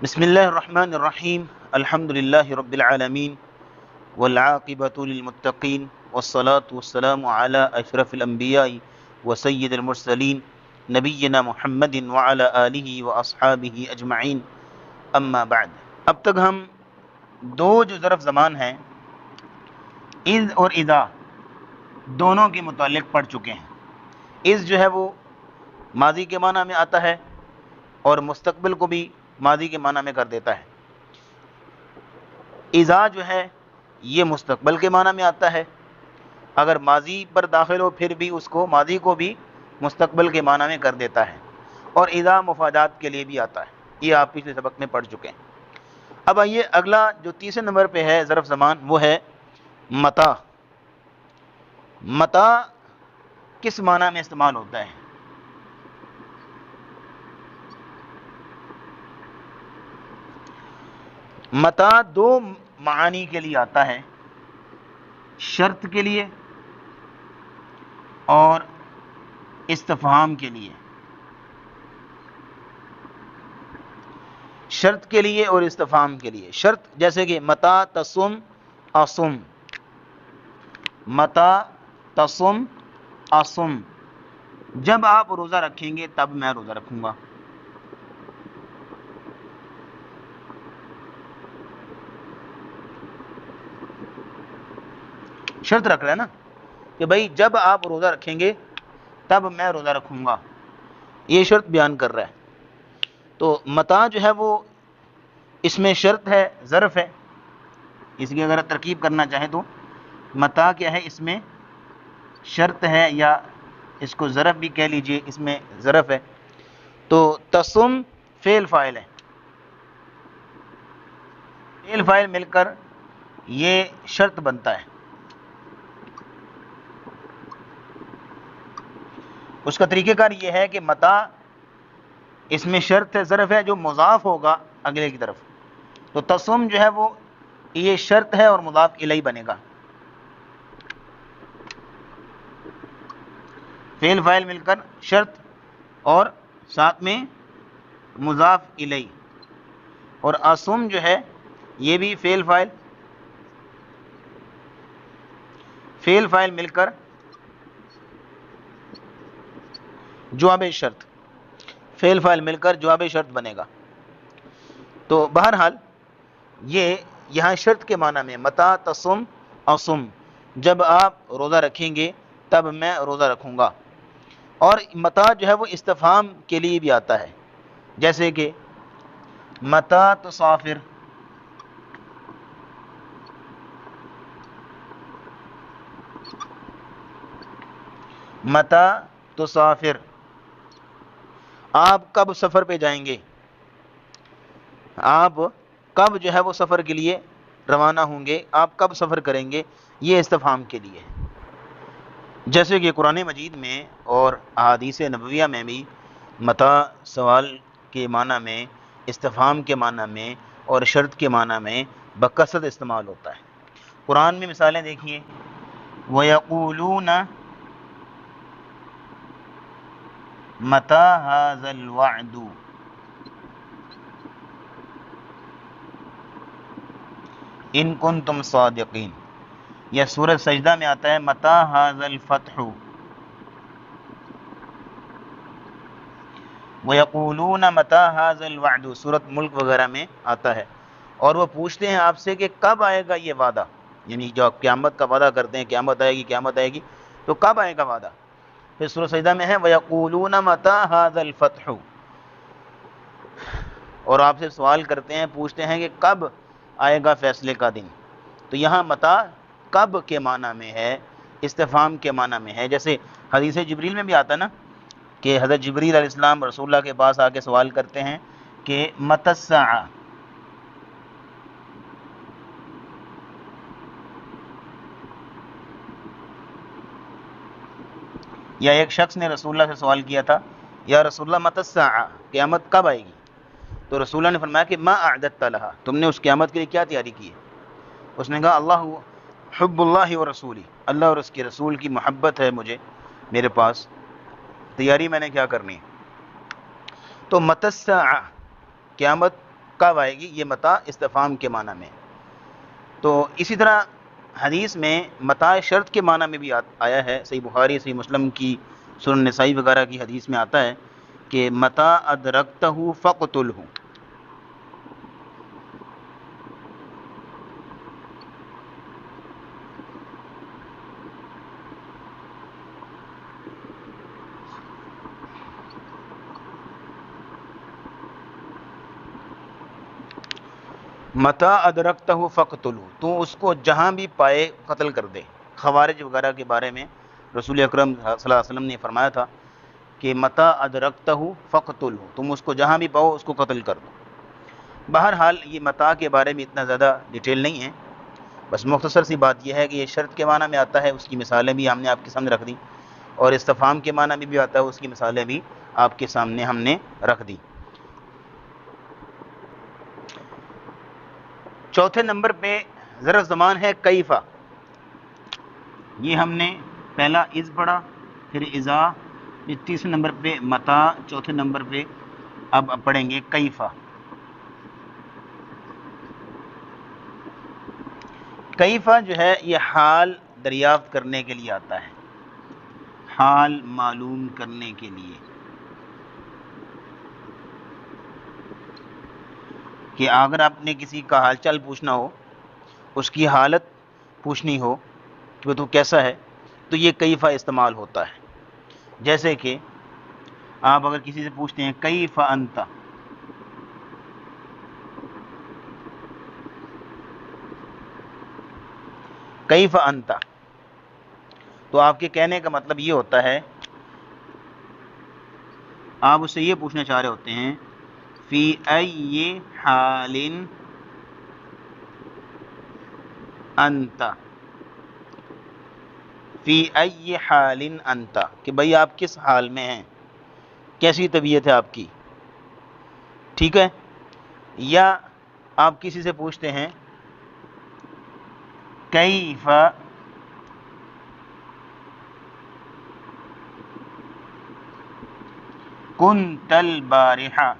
بسم اللہ الرحمن الرحیم الحمد للہ رب العالمین والعاقبۃ للمتقین والصلاة والسلام علی اشرف الانبیاء وسید المرسلین نبینا محمد وعلی آلہ واصحابہ اجمعین اما بعد۔ اب تک ہم دو جو ظرف زمان ہیں اذ اور اذا دونوں کے متعلق پڑھ چکے ہیں۔ اذ جو ہے وہ ماضی کے معنی میں آتا ہے اور مستقبل کو بھی ماضی کے معنی میں کر دیتا ہے۔ اذا جو ہے یہ مستقبل کے معنی میں آتا ہے، اگر ماضی پر داخل ہو پھر بھی اس کو ماضی کو بھی مستقبل کے معنی میں کر دیتا ہے، اور اذا مفادات کے لیے بھی آتا ہے۔ یہ آپ پچھلے سبق میں پڑھ چکے ہیں۔ اب آئیے اگلا جو تیسرے نمبر پہ ہے ظرف زمان، وہ ہے متا۔ متا کس معنی میں استعمال ہوتا ہے؟ متا دو معانی کے لیے آتا ہے، شرط کے لیے اور استفہام کے لیے۔ شرط کے لیے اور استفہام کے لیے۔ شرط جیسے کہ متا تصم اصم، متا تصم اصم، جب آپ روزہ رکھیں گے تب میں روزہ رکھوں گا۔ شرط رکھ رہا ہے نا کہ بھائی جب آپ روزہ رکھیں گے تب میں روزہ رکھوں گا، یہ شرط بیان کر رہا ہے۔ تو متا جو ہے وہ اس میں شرط ہے، ظرف ہے۔ اس کی اگر ترکیب کرنا چاہیں تو متا کیا ہے، اس میں شرط ہے، یا اس کو ظرف بھی کہہ لیجئے، اس میں ظرف ہے۔ تو تصم فعل فاعل ہے، فعل فاعل مل کر یہ شرط بنتا ہے۔ اس کا طریقہ کار یہ ہے کہ متا اس میں شرط ہے، ظرف ہے جو مضاف ہوگا اگلے کی طرف، تو تصم جو ہے وہ یہ شرط ہے اور مضاف الیہ بنے گا۔ فعل فاعل مل کر شرط اور ساتھ میں مضاف الیہ، اور اصم جو ہے یہ بھی فعل فاعل مل کر جواب شرط، فعل فاعل مل کر جواب شرط بنے گا۔ تو بہرحال یہ یہاں شرط کے معنی میں متا تصم اصم، جب آپ روزہ رکھیں گے تب میں روزہ رکھوں گا۔ اور متا جو ہے وہ استفہام کے لیے بھی آتا ہے، جیسے کہ متا تسافر، متا تسافر، آپ کب سفر پہ جائیں گے، آپ کب جو ہے وہ سفر کے لیے روانہ ہوں گے، آپ کب سفر کریں گے، یہ استفہام کے لیے ہے۔ جیسے کہ قرآن مجید میں اور احادیث نبویہ میں بھی متا سوال کے معنی میں، استفہام کے معنی میں اور شرط کے معنی میں بکثرت استعمال ہوتا ہے۔ قرآن میں مثالیں دیکھیے، وَيَقُولُونَ مَتَى هَذَا الْوَعْدُ، ان کنتم صادقین۔ یا سورۃ سجدہ میں آتا ہے مَتَى هَذَا الْفَتْحُ، وَيَقُولُونَ مَتَى هَذَا الْوَعْدُ، سورۃ ملک وغیرہ میں آتا ہے، اور وہ پوچھتے ہیں آپ سے کہ کب آئے گا یہ وعدہ، یعنی جو آپ قیامت کا وعدہ کرتے ہیں، قیامت آئے گی تو کب آئے گا وعدہ۔ پھر سورۃ سجدہ میں ہے وَيَقُولُونَ مَتَى هَذَا الْفَتْحُ، اور آپ سے سوال کرتے ہیں، پوچھتے ہیں کہ کب آئے گا فیصلے کا دن۔ تو یہاں متا کب کے معنی میں ہے، استفہام کے معنی میں ہے۔ جیسے حدیث جبریل میں بھی آتا ہے نا کہ حضرت جبریل علیہ السلام رسول اللہ کے پاس آ کے سوال کرتے ہیں کہ متی الساعہ، یا ایک شخص نے رسول اللہ سے سوال کیا تھا، یا رسول اللہ متی الساعہ، قیامت کب آئے گی؟ تو رسول اللہ نے فرمایا کہ ما اعددت لها، تم نے اس قیامت کے لیے کیا تیاری کی ہے؟ اس نے کہا اللہ حب اللہ و رسولی، اللہ اور اس کے رسول کی محبت ہے مجھے، میرے پاس تیاری میں نے کیا کرنی ہے۔ تو متی الساعہ، قیامت کب آئے گی، یہ متا استفہام کے معنی میں۔ تو اسی طرح حدیث میں متا شرط کے معنی میں بھی آیا ہے، صحیح بخاری، صحیح مسلم کی، سنن نسائی وغیرہ کی حدیث میں آتا ہے کہ متا ادرکتہ فقتلہ۔ متا ادرکتہ فقتلہ، تو اس کو جہاں بھی پائے قتل کر دے۔ خوارج وغیرہ کے بارے میں رسول اکرم صلی اللہ علیہ وسلم نے فرمایا تھا کہ متا ادرکتہ فقتلہ، تم اس کو جہاں بھی پاؤ اس کو قتل کر دو۔ بہرحال یہ متا کے بارے میں اتنا زیادہ ڈیٹیل نہیں ہے، بس مختصر سی بات یہ ہے کہ یہ شرط کے معنی میں آتا ہے، اس کی مثالیں بھی ہم نے آپ کے سامنے رکھ دیں، اور استفہام کے معنی میں بھی آتا ہے، اس کی مثالیں بھی آپ کے سامنے ہم نے رکھ دی۔ چوتھے نمبر پہ ظرف زمان ہے کیفا، یہ ہم نے پہلا از پڑھا، پھر اذا، پھر تیسرے نمبر پہ متا، چوتھے نمبر پہ اب پڑھیں گے کیفا۔ کیفا جو ہے یہ حال دریافت کرنے کے لیے آتا ہے، حال معلوم کرنے کے لیے، کہ اگر آپ نے کسی کا حال چال پوچھنا ہو، اس کی حالت پوچھنی ہو کہ تو کیسا ہے، تو یہ کیفا استعمال ہوتا ہے۔ جیسے کہ آپ اگر کسی سے پوچھتے ہیں کیف انت، کیف انت، تو آپ کے کہنے کا مطلب یہ ہوتا ہے، آپ اس سے یہ پوچھنا چاہ رہے ہوتے ہیں فی ای حال انت، فی ای حال انت، کہ بھئی آپ کس حال میں ہیں، کیسی طبیعت ہے آپ کی، ٹھیک ہے۔ یا آپ کسی سے پوچھتے ہیں کیف کنت البارحہ،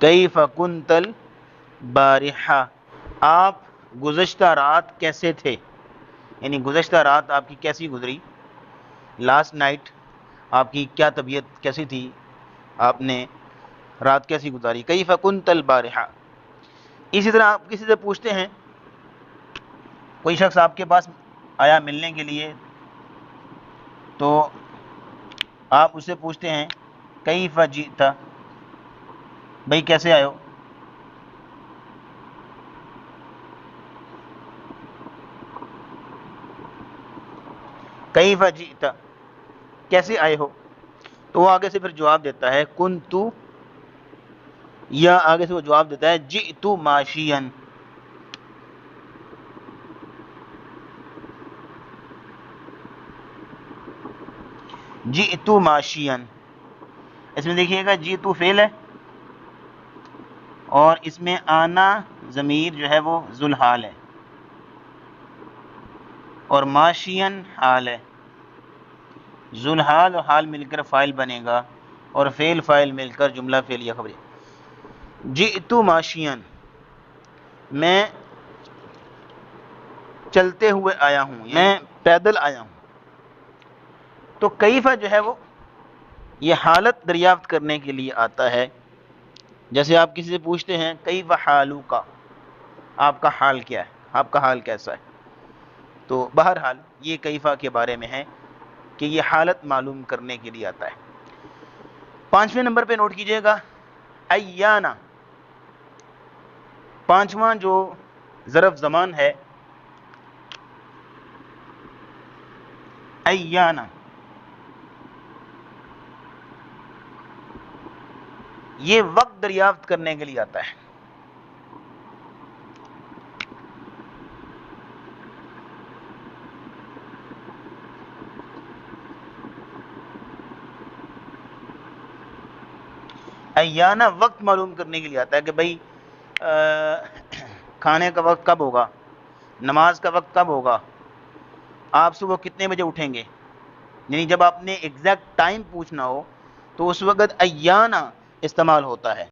کیف کنت البارحہ، آپ گزشتہ رات کیسے تھے، یعنی گزشتہ رات آپ کی کیسی گزری، لاسٹ نائٹ آپ کی کیا طبیعت کیسی تھی، آپ نے رات کیسی گزاری، کیف کنت البارحہ۔ اسی طرح آپ کسی سے پوچھتے ہیں، کوئی شخص آپ کے پاس آیا ملنے کے لیے، تو آپ اس سے پوچھتے ہیں کیف جئت، بھئی کیسے آئے ہو، کیف جئت، کیسے آئے ہو، تو وہ آگے سے پھر جواب دیتا ہے کنتو، یا آگے سے وہ جواب دیتا ہے جئت ماشیا، جئت ماشیا۔ اس میں دیکھیے گا جئت فعل ہے، اور اس میں آنا ضمیر جو ہے وہ ذوالحال ہے، اور ماشین حال ہے، ذوالحال اور حال مل کر فاعل بنے گا، اور فعل فاعل مل کر جملہ فعلیہ خبری۔ جئت ماشین، میں چلتے ہوئے آیا ہوں، میں پیدل آیا ہوں۔ تو کیفہ جو ہے وہ یہ حالت دریافت کرنے کے لیے آتا ہے، جیسے آپ کسی سے پوچھتے ہیں کیف حالک، آپ کا حال کیا ہے، آپ کا حال کیسا ہے۔ تو بہرحال یہ کیفہ کے بارے میں ہے کہ یہ حالت معلوم کرنے کے لیے آتا ہے۔ پانچویں نمبر پہ نوٹ کیجئے گا ایانا، پانچواں جو ظرف زمان ہے ایانا، یہ وقت دریافت کرنے کے لیے آتا ہے۔ ایانا وقت معلوم کرنے کے لیے آتا ہے کہ بھئی کھانے کا وقت کب ہوگا، نماز کا وقت کب ہوگا، آپ صبح کتنے بجے اٹھیں گے، یعنی جب آپ نے ایگزیکٹ ٹائم پوچھنا ہو تو اس وقت ایانا استعمال ہوتا ہے۔